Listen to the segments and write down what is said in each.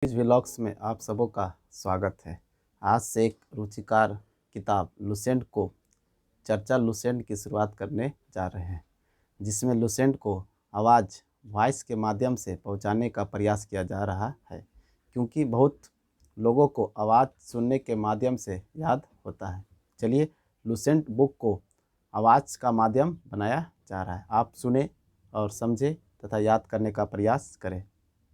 इस व्लॉग्स में आप सबों का स्वागत है। आज से एक रुचिकार किताब लुसेंट को चर्चा लुसेंट की शुरुआत करने जा रहे हैं, जिसमें लुसेंट को आवाज़ वॉइस के माध्यम से पहुंचाने का प्रयास किया जा रहा है, क्योंकि बहुत लोगों को आवाज़ सुनने के माध्यम से याद होता है। चलिए, लुसेंट बुक को आवाज़ का माध्यम बनाया जा रहा है। आप सुने और समझे तथा याद करने का प्रयास करें।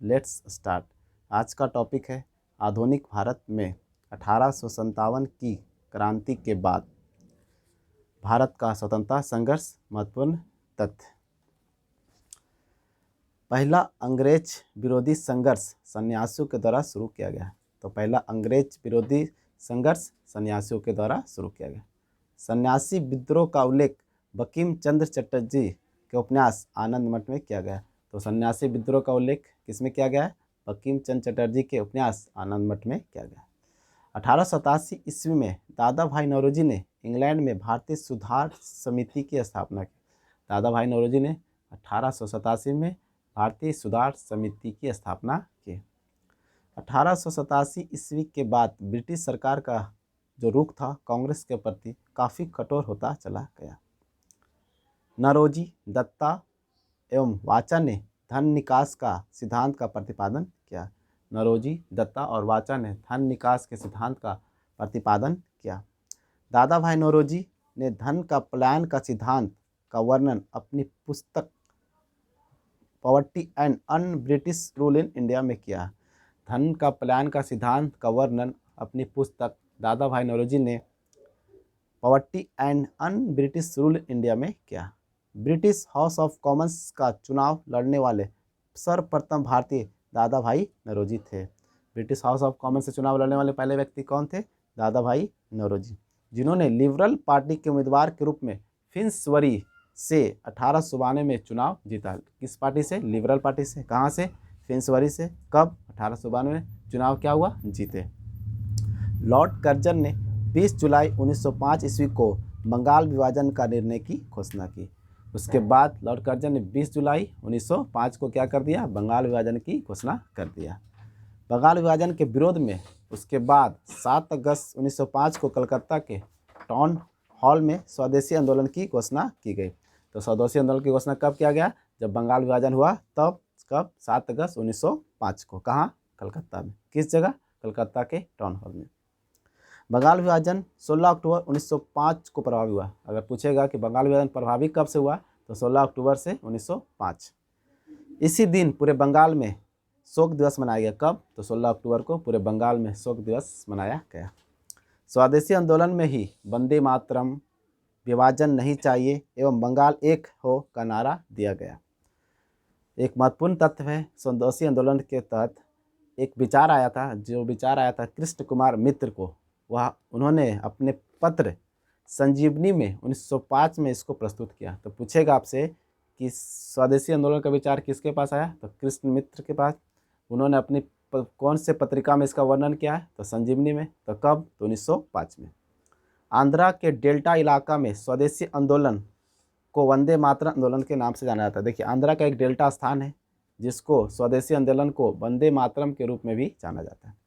Let's start. आज का टॉपिक है आधुनिक भारत में 1857 की क्रांति के बाद भारत का स्वतंत्रता संघर्ष। महत्वपूर्ण तथ्य। पहला अंग्रेज विरोधी संघर्ष सन्यासियों के द्वारा शुरू किया गया। तो पहला अंग्रेज विरोधी संघर्ष सन्यासियों के द्वारा शुरू किया गया। सन्यासी विद्रोह का उल्लेख बंकिम चंद्र चटर्जी के उपन्यास आनंद मठ में किया गया। तो सन्यासी विद्रोह का उल्लेख किसमें किया गया है? बंकिम चंद्र चटर्जी के उपन्यास आनंद मठ में किया गया। 1887 ईस्वी में दादा भाई नौरोजी ने इंग्लैंड में भारतीय सुधार समिति की स्थापना की। दादा भाई नौरोजी ने 1887 में भारतीय सुधार समिति की स्थापना की। 1887 ईस्वी के बाद ब्रिटिश सरकार का जो रुख था कांग्रेस के प्रति काफ़ी कठोर होता चला गया। नौरोजी, दत्ता एवं वाचा ने धन निकास का सिद्धांत का प्रतिपादन किया। नौरोजी, दत्ता और वाचा ने धन निकास के सिद्धांत का प्रतिपादन किया। दादा भाई नौरोजी ने धन का पलायन का सिद्धांत का वर्णन अपनी पुस्तक poverty and un British rule in India में किया। धन का पलायन का सिद्धांत का वर्णन अपनी पुस्तक दादा भाई नौरोजी ने poverty and un British rule India में किया। ब्रिटिश हाउस ऑफ कॉमन्स का चुनाव लड़ने वाले सर्वप्रथम भारतीय दादा भाई नौरोजी थे। ब्रिटिश हाउस ऑफ कॉमन्स से चुनाव लड़ने वाले पहले व्यक्ति कौन थे? दादा भाई नौरोजी, जिन्होंने लिबरल पार्टी के उम्मीदवार के रूप में फिंसवरी से 1892 में चुनाव जीता। किस पार्टी से? लिबरल पार्टी से। कहाँ से? फिंसवरी से। कब? 1892 में चुनाव क्या हुआ? जीते। लॉर्ड कर्जन ने 20 जुलाई 1905 ईस्वी को बंगाल विभाजन का निर्णय की घोषणा की। उसके बाद लॉर्ड कर्जन ने 20 जुलाई 1905 को क्या कर दिया? बंगाल विभाजन की घोषणा कर दिया। बंगाल विभाजन के विरोध में उसके बाद 7 अगस्त 1905 को कलकत्ता के टाउन हॉल में स्वदेशी आंदोलन की घोषणा की गई। तो स्वदेशी आंदोलन की घोषणा कब किया गया? जब बंगाल विभाजन हुआ तब। कब? 7 अगस्त 1905 को। कहाँ? कलकत्ता में। किस जगह? कलकत्ता के टाउन हॉल में। बंगाल विभाजन 16 अक्टूबर 1905 को प्रभावी हुआ। अगर पूछेगा कि बंगाल विभाजन प्रभावी कब से हुआ, तो 16 अक्टूबर से 1905। इसी दिन पूरे बंगाल में शोक दिवस मनाया गया। कब? तो 16 अक्टूबर को पूरे बंगाल में शोक दिवस मनाया गया। स्वदेशी आंदोलन में ही वंदे मातरम, विभाजन नहीं चाहिए एवं बंगाल एक हो का नारा दिया गया। एक महत्वपूर्ण तथ्य है, स्वदेशी आंदोलन के तहत एक विचार आया था, जो विचार आया था कृष्ण कुमार मित्र को। वह उन्होंने अपने पत्र संजीवनी में 1905 में इसको प्रस्तुत किया। तो पूछेगा आपसे कि स्वदेशी आंदोलन का विचार किसके पास आया? तो कृष्ण मित्र के पास। उन्होंने अपनी कौन से पत्रिका में इसका वर्णन किया है? तो संजीवनी में। तो कब? तो 1905 में। आंध्रा के डेल्टा इलाका में स्वदेशी आंदोलन को वंदे मातरम आंदोलन के नाम से जाना जाता है। देखिए, आंध्रा का एक डेल्टा स्थान है जिसको स्वदेशी आंदोलन को वंदे मातरम के रूप में भी जाना जाता है।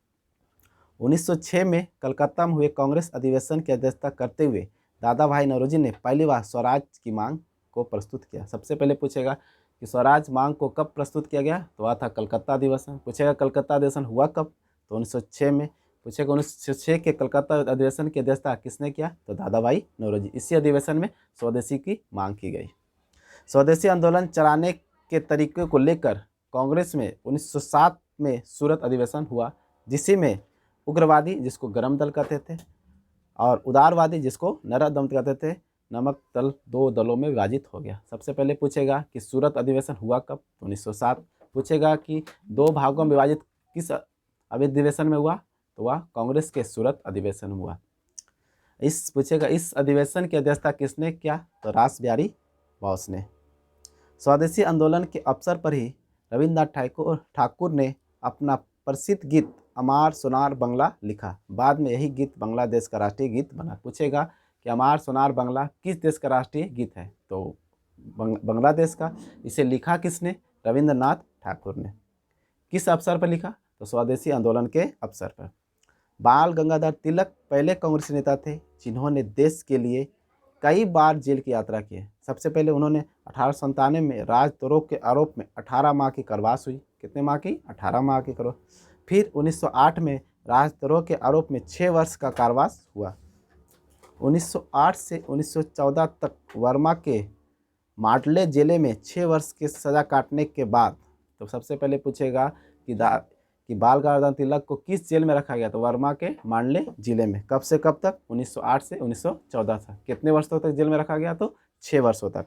1906 में कलकत्ता में हुए कांग्रेस अधिवेशन की अध्यक्षता करते हुए दादा भाई नौरोजी ने पहली बार स्वराज की मांग को प्रस्तुत किया। सबसे पहले पूछेगा कि स्वराज मांग को कब प्रस्तुत किया गया? तो वह था कलकत्ता अधिवेशन। पूछेगा कलकत्ता अधिवेशन हुआ कब? तो 1906 में। पूछेगा 1906 के कलकत्ता अधिवेशन की अध्यक्षता किसने किया? तो दादा भाई नौरोजी। इसी अधिवेशन में स्वदेशी की मांग की गई। स्वदेशी आंदोलन चलाने के तरीके को लेकर कांग्रेस में 1907 में सूरत अधिवेशन हुआ, जिसी में उग्रवादी, जिसको गरम दल कहते थे, और उदारवादी, जिसको नरम दल कहते थे, नमक दल दो दलों में विभाजित हो गया। सबसे पहले पूछेगा कि सूरत अधिवेशन हुआ कब? तो 1907। पूछेगा कि दो भागों में विभाजित किस अधिवेशन में हुआ? तो वह कांग्रेस के सूरत अधिवेशन हुआ। पूछेगा इस अधिवेशन की अध्यक्षता किसने किया? तो रास बिहारी बोस ने। स्वदेशी आंदोलन के अवसर पर ही रविन्द्रनाथ ठाकुर ने अपना प्रसिद्ध गीत अमार सोनार बंगला लिखा। बाद में यही गीत बांग्लादेश का राष्ट्रीय गीत बना। पूछेगा कि अमार सोनार बंगला किस देश का राष्ट्रीय गीत है? तो बांग्लादेश का। इसे लिखा किसने? रविन्द्रनाथ ठाकुर ने। किस अवसर पर लिखा? तो स्वदेशी आंदोलन के अवसर पर। बाल गंगाधर तिलक पहले कांग्रेसी नेता थे जिन्होंने देश के लिए कई बार जेल की यात्रा की है। सबसे पहले उन्होंने 1897 में राजद्रोह के आरोप में 18 माह की कारावास हुई। कितने माह की? 18 माह की कारावास। फिर 1908 में राजद्रोह के आरोप में 6 वर्ष का कारावास हुआ। 1908 से 1914 तक वर्मा के माडले जेल में 6 वर्ष की सज़ा काटने के बाद, तो सबसे पहले पूछेगा कि बाल गंगाधर तिलक को किस जेल में रखा गया? तो वर्मा के मांडले जिले में। कब से कब तक? 1908 से 1914 तक। कितने वर्षों तक जेल में रखा गया? तो 6 वर्षों तक।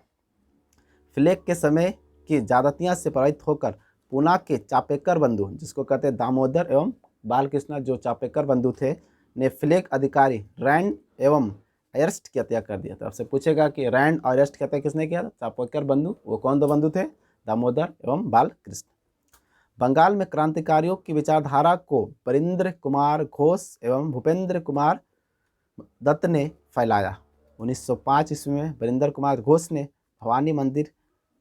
फ्लेग के समय की ज्यादतियाँ से प्रभावित होकर पूना के चापेकर बंधु, जिसको कहते हैं दामोदर एवं बालकृष्ण, जो चापेकर बंधु थे, ने फ्लेग अधिकारी रैंड एवं अरेस्ट की हत्या कर दिया। तो आपसे पूछेगा कि रैंड और अरेस्ट की हत्या किसने किया? चापेकर बंधु। वो कौन दो बंधु थे? दामोदर एवं बालकृष्ण। बंगाल में क्रांतिकारियों की विचारधारा को बरिंद्र कुमार घोष एवं भूपेंद्र कुमार दत्त ने फैलाया। 1905 ईस्वी में बरिंद्र कुमार घोष ने भवानी मंदिर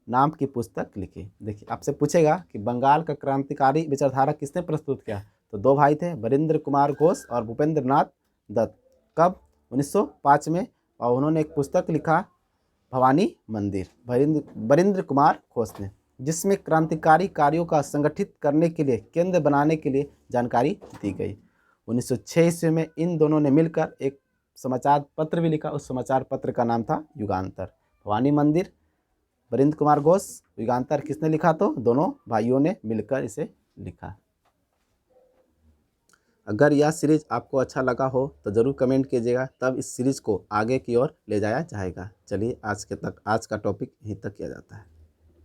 नाम की पुस्तक लिखी। देखिए, आपसे पूछेगा कि बंगाल का क्रांतिकारी विचारधारा किसने प्रस्तुत किया? तो दो भाई थे, बरिंद्र कुमार घोष और भूपेंद्र नाथ दत्त। कब? 1905 में। और उन्होंने एक पुस्तक लिखा, भवानी मंदिर, बरिंद्र कुमार घोष ने, जिसमें क्रांतिकारी कार्यों का संगठित करने के लिए केंद्र बनाने के लिए जानकारी दी गई। 1906 ईस्वी में इन दोनों ने मिलकर एक समाचार पत्र भी लिखा। उस समाचार पत्र का नाम था युगांतर। भवानी मंदिर, बरिंद्र कुमार घोष। युगांतर किसने लिखा? तो दोनों भाइयों ने मिलकर इसे लिखा। अगर यह सीरीज आपको अच्छा लगा हो तो ज़रूर कमेंट कीजिएगा, तब इस सीरीज को आगे की ओर ले जाया जाएगा। चलिए आज का टॉपिक यहीं तक किया जाता है।